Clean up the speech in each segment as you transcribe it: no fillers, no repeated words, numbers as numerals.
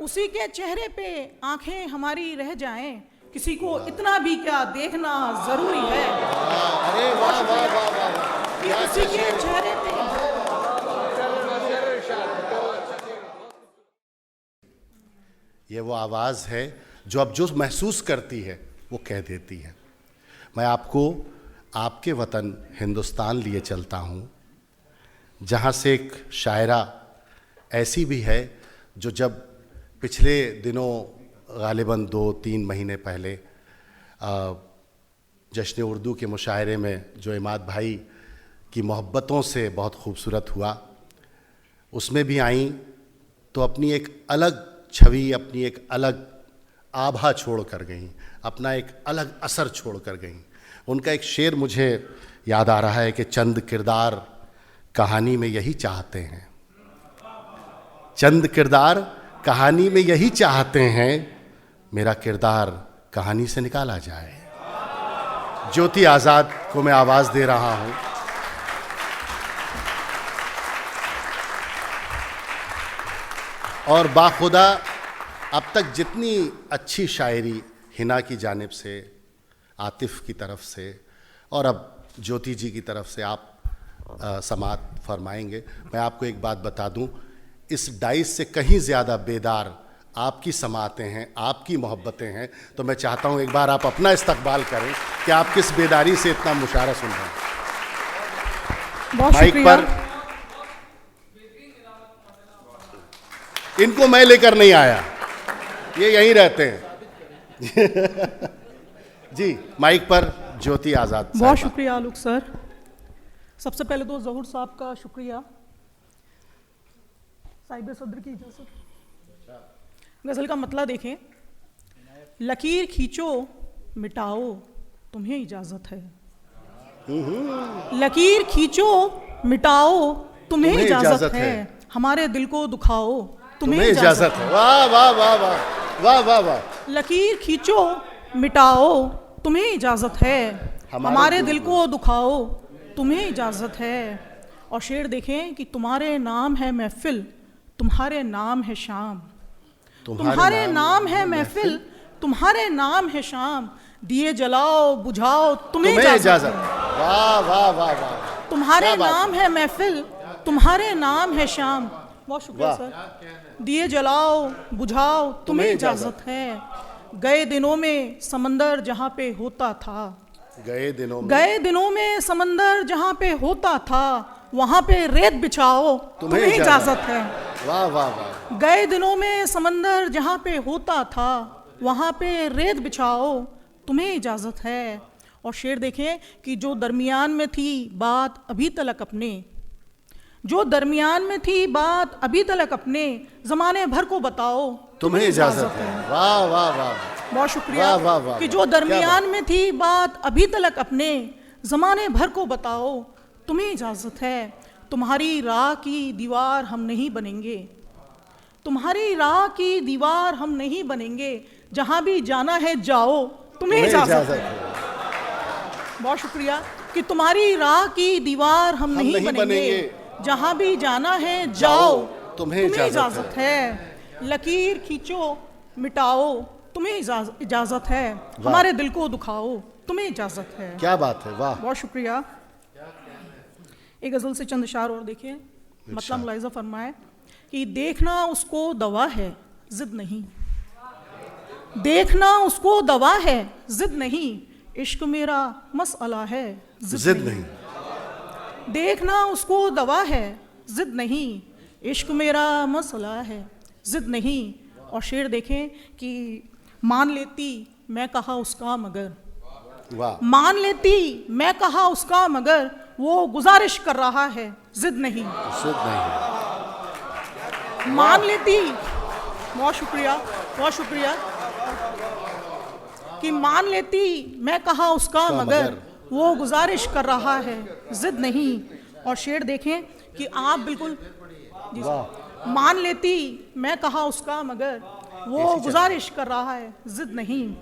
उसी के चेहरे पे आंखें हमारी रह जाएं, किसी को इतना भी क्या देखना जरूरी है। अरे वाह वाह वाह वाह, कि उसी के चेहरे पे ये वो आवाज़ है जो अब जो महसूस करती है वो कह देती है। मैं आपको आपके वतन हिंदुस्तान लिए चलता हूँ, जहाँ से एक शायरा ऐसी भी है जो जब पिछले दिनों गालिबन 2-3 महीने पहले जश्न उर्दू के मुशायरे में जो इमाद भाई की मोहब्बतों से बहुत खूबसूरत हुआ, उसमें भी आई तो अपनी एक अलग छवि, अपनी एक अलग आभा छोड़ कर गई, अपना एक अलग असर छोड़ कर गई। उनका एक शेर मुझे याद आ रहा है कि चंद किरदार कहानी में यही चाहते हैं, चंद किरदार कहानी में यही चाहते हैं, मेरा किरदार कहानी से निकाला जाए। ज्योति आज़ाद को मैं आवाज़ दे रहा हूँ। और बाखुदा अब तक जितनी अच्छी शायरी हिना की जानिब से, आतिफ की तरफ से और अब ज्योति जी की तरफ से आप समात फरमाएंगे, मैं आपको एक बात बता दूं, इस डाइस से कहीं ज़्यादा बेदार आपकी समातें हैं, आपकी मोहब्बतें हैं। तो मैं चाहता हूं एक बार आप अपना इस्तकबाल करें कि आप किस बेदारी से इतना मुशायरा सुन रहे हैं। बहुत माइक शुक्रिया। पर इनको मैं लेकर नहीं आया, ये यहीं रहते हैं। जी, माइक पर ज्योति आज़ाद। बहुत शुक्रिया आलोक सर। सबसे पहले तो ज़हूर साहब का शुक्रिया, साहिब सदर की इजाज़त। गज़ल का मतला देखें, लकीर खींचो मिटाओ तुम्हें इजाज़त है, लकीर खींचो मिटाओ तुम्हें इजाज़त है, हमारे दिल को दुखाओ तुम्हें इजाज़त है। वाह वाह वाह वाह वाह वाह वाह। लकीर खींचो मिटाओ तुम्हें इजाज़त है, हमारे दिल को दुखाओ तुम्हें इजाज़त है। और शेर देखें कि तुम्हारे नाम है महफिल, तुम्हारे नाम है शाम, तुम्हारे नाम है महफिल, तुम्हारे नाम है शाम, दिए जलाओ बुझाओ तुम्हें इजाज़त है। वाह वाह वाह वाह। तुम्हारे नाम है महफिल, तुम्हारे नाम है शाम। बहुत शुक्रिया सर। दिए जलाओ बुझाओ तुम्हें इजाज़त है। गए दिनों में समंदर जहाँ पे होता था, गए दिनों में समंदर जहाँ पे होता था, वहाँ पे रेत बिछाओ तुम्हें इजाज़त है। वाह वाह वाह। गए दिनों में समंदर जहाँ पे होता था, वहाँ पे रेत बिछाओ तुम्हें इजाज़त है। और शेर देखें कि जो दरमियान में थी बात अभी तलक अपने, जो दरमियान में थी बात अभी तलक अपने, ज़माने भर को बताओ तुम्हें इजाज़त है। वाह वाह वाह। बहुत शुक्रिया। वाह वाह वाह। कि जो दरमियान में थी बात अभी तलक अपने, ज़माने भर को बताओ तुम्हें इजाज़त है। तुम्हारी राह की दीवार हम नहीं बनेंगे, तुम्हारी राह की दीवार हम नहीं बनेंगे, जहाँ भी जाना है जाओ तुम्हें इजाज़त है। बहुत शुक्रिया। कि तुम्हारी राह की दीवार हम नहीं बनेंगे, जहाँ भी जाना है जाओ तुम्हें इजाज़त है। लकीर खींचो मिटाओ तुम्हें इजाज़त है, हमारे दिल को दुखाओ तुम्हें इजाज़त है। क्या बात है, वाह। बहुत शुक्रिया। एक गज़ल से चंद अशार और देखिए। मतलब मुलाहिज़ा फरमाए कि देखना उसको दवा है जिद नहीं, देखना उसको दवा है जिद नहीं, इश्क मेरा मसअला है जिद नहीं। देखना उसको दवा है जिद नहीं, इश्क मेरा मसला है जिद नहीं। और शेर देखें कि मान लेती मैं कहा उसका मगर, मान लेती मैं कहा उसका मगर, वो गुजारिश कर रहा है जिद नहीं। मान लेती। बहुत शुक्रिया, बहुत शुक्रिया। कि मान लेती मैं कहा उसका मगर, वो गुजारिश कर रहा है जिद नहीं। और शेर देखें कि आप बिल्कुल मान लेती मैं कहा उसका मगर, वो गुजारिश कर रहा है जिद नहीं।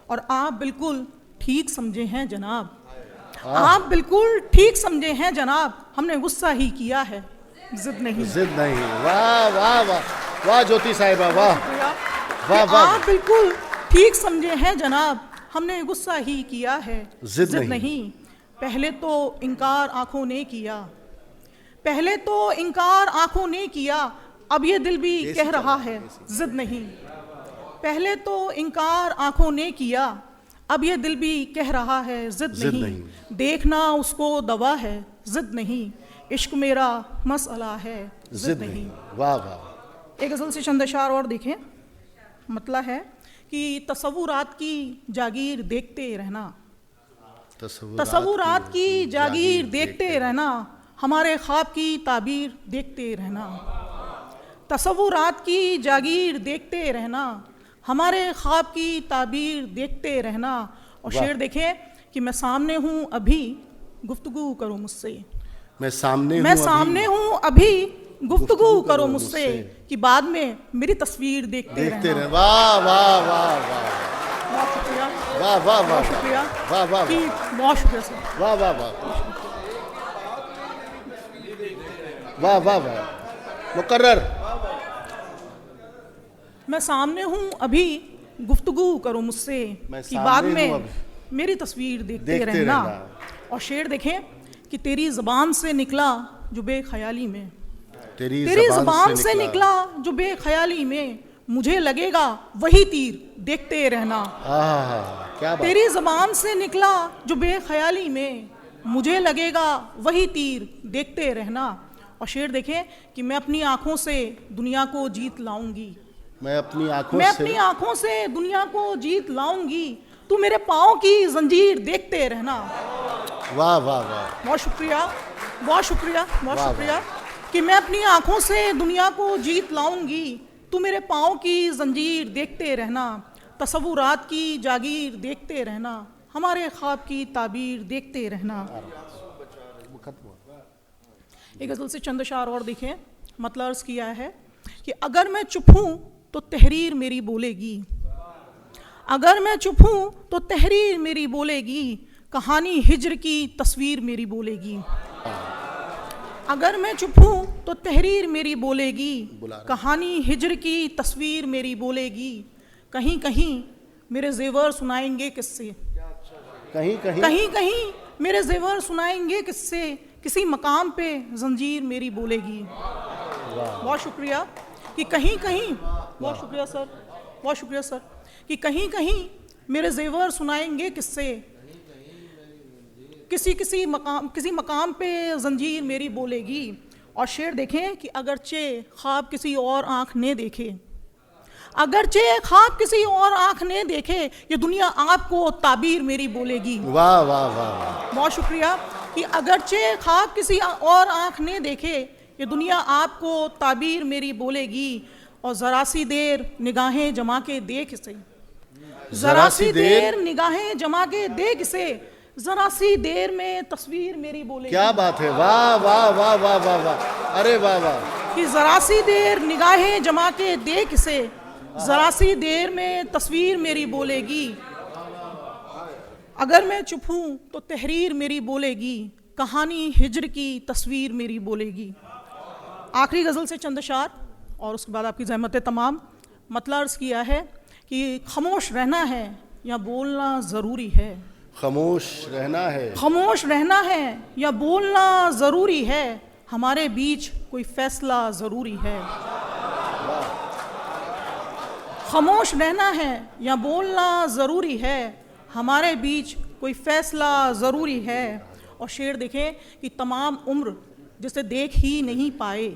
और आप बिल्कुल ठीक समझे हैं जनाब, आप बिल्कुल ठीक समझे हैं जनाब, हमने गुस्सा ही किया है जिद नहीं। जिद नहीं। वाह वाह वाह वाह ज्योति साहिबा, वाह। वाह, कि वाह। आप बिल्कुल ठीक समझे हैं जनाब, हमने गुस्सा ही किया है, जिद नहीं। पहले तो इनकार आंखों ने किया, पहले तो इनकार आंखों ने किया, अब ये दिल भी कह रहा है जिद नहीं। पहले तो इनकार आंखों ने किया, अब ये दिल भी कह रहा है जिद नहीं। देखना उसको दवा है, जिद नहीं। इश्क मेरा मसला है, जिद नहीं। वाह वाह। एक गज़ल से चंद अशार और देखें। मतलब है कि तसव्वुरात की जागीर देखते रहना, तसव्वुरात की जागीर देखते रहना, हमारे ख्वाब की ताबीर देखते रहना। तसव्वुरात की जागीर देखते रहना, हमारे ख्वाब की ताबीर देखते रहना। और शेर देखें कि मैं सामने हूँ अभी, गुफ्तगू करो मुझसे। मैं सामने हूँ अभी, गुफ्तगू करो मुझसे, कि बाद में मेरी तस्वीर देखते रहना। वाह वाह वाह वाह, बहुत शुक्रिया, वाह वाह वाह, बहुत शुक्रिया, वाह वाह, कि बहुत शुक्रिया सर, वाह वाह वाह, वाह वाह वाह, मुकर्रर। मैं सामने हूँ अभी, गुफ्तगू करो मुझसे, कि बाद में मेरी तस्वीर देखते रहना। और शेर देखें कि तेरी ज़बान से निकला जो बेख्याली में, तेरी ज़बान से निकला जो बेख्याली में, मुझे लगेगा वही तीर देखते रहना। क्या बात। तेरी ज़बान से निकला जो बेख्याली में, मुझे लगेगा वही तीर देखते रहना। और शेर देखें कि मैं अपनी आँखों से दुनिया को जीत लाऊंगी, मैं अपनी आँखों से दुनिया को जीत लाऊंगी, तू मेरे पाँव की जंजीर देखते रहना। वाह वाह वाह, बहुत शुक्रिया, बहुत शुक्रिया, बहुत शुक्रिया, कि मैं अपनी आँखों से दुनिया को जीत लाऊंगी, तू मेरे पाँव की जंजीर देखते रहना। तसव्वुरात की जागीर देखते रहना, हमारे ख्वाब की ताबीर देखते रहना। एक गज़ल से चंद अशार और देखें। मतलब अर्ज़ किया है कि अगर मैं चुप हूँ तो तहरीर मेरी बोलेगी, अगर मैं चुप हूँ तो तहरीर मेरी बोलेगी, कहानी हिज्र की तस्वीर मेरी बोलेगी। अगर मैं चुप हूँ तो तहरीर मेरी बोलेगी, कहानी हिज्र की तस्वीर मेरी बोलेगी। कहीं कहीं मेरे जेवर सुनाएंगे किस्से, कहीं कहीं मेरे जेवर सुनाएंगे किस्से, किसी मकाम पे जंजीर मेरी बोलेगी। बहुत शुक्रिया कि कहीं कहीं, बहुत शुक्रिया सर, बहुत शुक्रिया सर, कि कहीं कहीं मेरे जेवर सुनाएंगे किस्से, किसी मकाम पे जंजीर मेरी बोलेगी। और शेर देखें कि अगरचे ख्वाब किसी और आँख ने देखे, अगरचे ख्वाब किसी और आँख ने देखे, ये दुनिया आपको ताबीर मेरी बोलेगी। वाह वाह वाह, बहुत शुक्रिया कि अगरचे ख्वाब किसी और आँख ने देखे, ये दुनिया आपको ताबीर मेरी बोलेगी। और ज़रा सी देर निगाहें जमा के देख इसे, ज़रा सी देर निगाहें जमा के देख इसे, ज़रा सी देर में तस्वीर मेरी बोलेगी। क्या बात है, वाह वाह वाह वाह वाह वाह, अरे वाह वाह, कि ज़रा सी देर निगाहें जमा के देख इसे, ज़रा सी देर में तस्वीर मेरी बोलेगी। अगर मैं चुप हूँ तो तहरीर मेरी बोलेगी, कहानी हिज्र की तस्वीर मेरी बोलेगी। आखिरी गज़ल से चंद अशार और उसके बाद आपकी ज़हमत तमाम। मतलब अर्ज़ किया है कि खामोश रहना है या बोलना ज़रूरी है, खामोश रहना है, खामोश रहना है या बोलना ज़रूरी है, हमारे बीच कोई फ़ैसला ज़रूरी है। खामोश रहना है या बोलना ज़रूरी है, हमारे बीच कोई फ़ैसला ज़रूरी है। और शेर देखें कि तमाम उम्र जिसे देख ही नहीं पाए,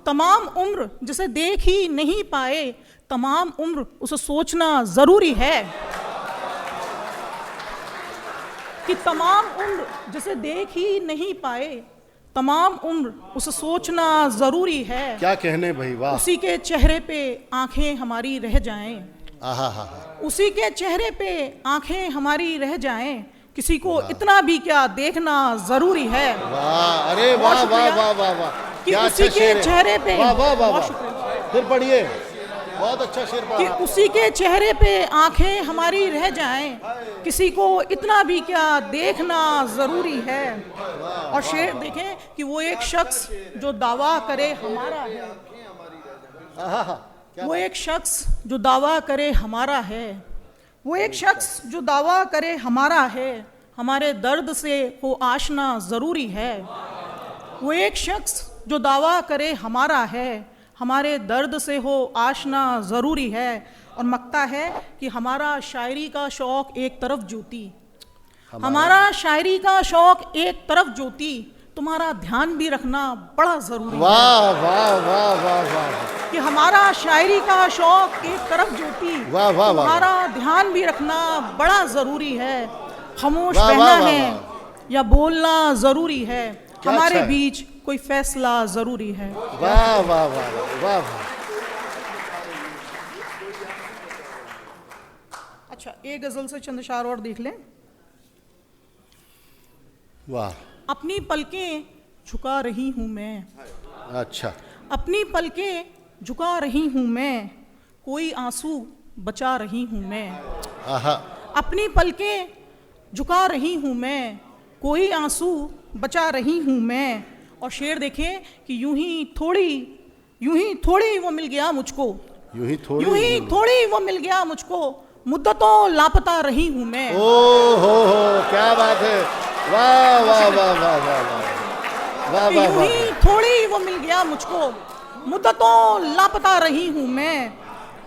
तमाम उम्र जिसे देख ही नहीं पाए, तमाम उम्र उसे सोचना ज़रूरी है। कि तमाम उम्र जिसे देख ही नहीं पाए, तमाम उम्र उसे सोचना ज़रूरी है। क्या कहने भाई, वाह। उसी के चेहरे पे आंखें हमारी रह जाएं, उसी के चेहरे पे आंखें हमारी रह जाएं, किसी को इतना भी क्या देखना ज़रूरी है। वाह, अरे वाह वाह वाह वाह वाह, कि उसी के चेहरे पे, वाह वाह वाह, बहुत शुक्रिया, फिर पढ़िए, बहुत अच्छा शेर पढ़ा। कि उसी के चेहरे पे आंखें हमारी रह जाएं, किसी को इतना भी क्या देखना ज़रूरी है। और शेर देखें कि वो एक शख्स जो दावा करे हमारा है, वो एक शख्स जो दावा करे हमारा है, वो एक शख्स जो दावा करे हमारा है, हमारे दर्द से हो आशना ज़रूरी है। वो एक शख्स जो दावा करे हमारा है, हमारे दर्द से हो आशना ज़रूरी है। और मकता है कि हमारा शायरी का शौक़ एक तरफ ज्योति, हमारा शायरी का शौक़ एक तरफ ज्योति, तुम्हारा ध्यान भी रखना बड़ा ज़रूरी है। वाह वाह वाह वाह वाह, कि हमारा शायरी का शौक़ एक तरफ ज्योति, वाह वाह वाह, तुम्हारा ध्यान भी रखना बड़ा ज़रूरी है। खामोश वाह, रहना वाह, वाह, है या बोलना ज़रूरी है, क्या हमारे अच्छा है। बीच कोई फैसला ज़रूरी है। वाह वाह वाह वाह वाह। अच्छा, एक गज़ल से चंद अशार और देख लें। वाह, अपनी पलकें झुका रही हूँ मैं, अच्छा, अपनी पलकें झुका रही हूँ मैं, कोई आंसू बचा रही हूँ मैं। आहा, अपनी पलकें झुका रही हूँ मैं, कोई आंसू बचा रही हूँ मैं। और शेर देखें कि यूं ही थोड़ी वो मिल गया मुझको, यूं ही थोड़ी वो मिल गया मुझको, मुद्दतों लापता रही हूँ मैं। ओ हो, क्या बात है। वाह वाह वाह वाह वाह वाह वाह यूं ही थोड़ी वो मिल गया मुझको, मुद्दतों लापता रही हूँ मैं।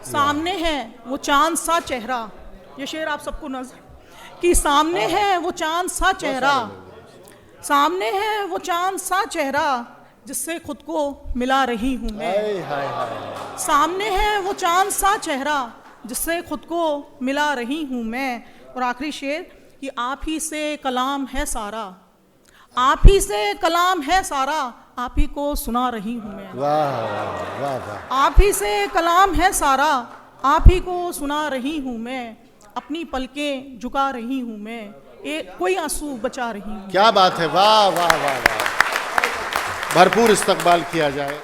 सामने है वो चांद सा चेहरा, ये शेर आप सबको नजर, कि सामने है वो चांद सा चेहरा, सामने है वो चांद सा चेहरा, जिससे खुद को मिला रही हूँ मैं। हाय हाय हाय, सामने है वो चांद सा चेहरा, जिससे खुद को मिला रही हूँ मैं। और आखिरी शेर कि आप ही से कलाम है सारा, आप ही से कलाम है सारा, आप ही को सुना रही हूँ मैं। वाह वाह वाह वाह, आप ही से कलाम है सारा, आप ही को सुना रही हूँ मैं, अपनी पलकें झुका रही हूँ मैं, एक कोई आंसू बचा रही हूँ। क्या बात है। वाह वाह वाह वाह, भरपूर इस्तकबाल किया जाए।